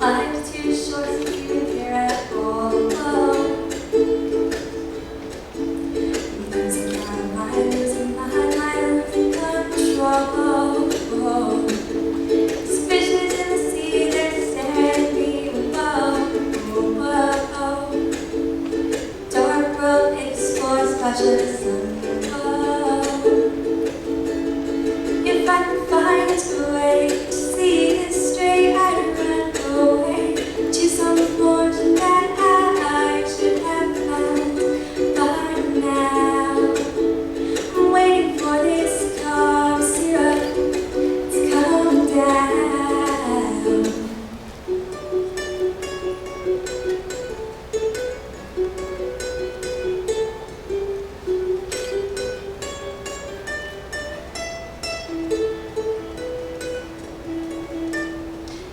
Life's too short to keep it here at all. Losing my mind, losing control. Suspicions in the sea, they're staring me below. Dark road explores, watch the sun glow. If I could find a way to see this straight, I'd run away to some fortune that I should have found by now. I'm waiting for this cough syrup to come down.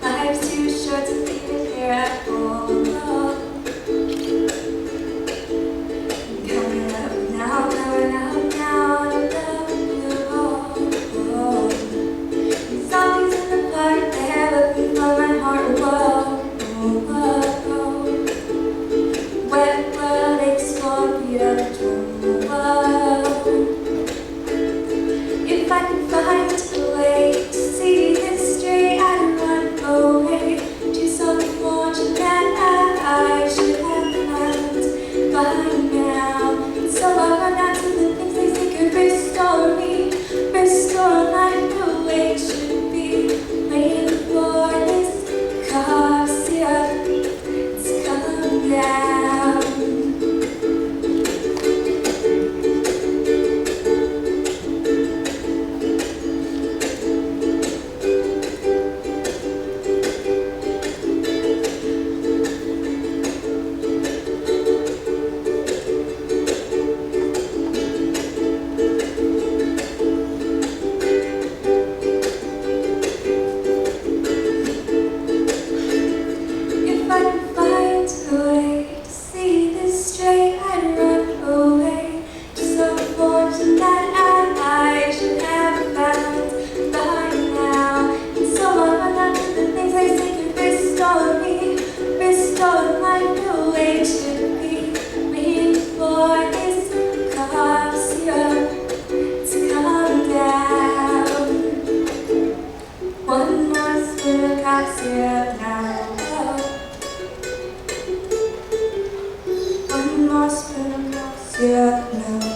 Life's too short to leave it here at all. Coming up now, out of the blue. Zombies in the park, they're looking for my heart. Wet world explore, beat up drum. If I can find a way to see this straight, I'd run away to some fortune that I should have found by now. So I run out to the things they say could restore me, restore life the way it should be. Waiting for this cough syrup to come down. If I can find a way to see this straight, I'd run away to some fortune that I should have found by now. And so I run out to the things I say could restore me, restore life the way it should be. Waiting for this cough syrup to come down. One more spoon of cough syrup now. One more spoon of cough syrup now.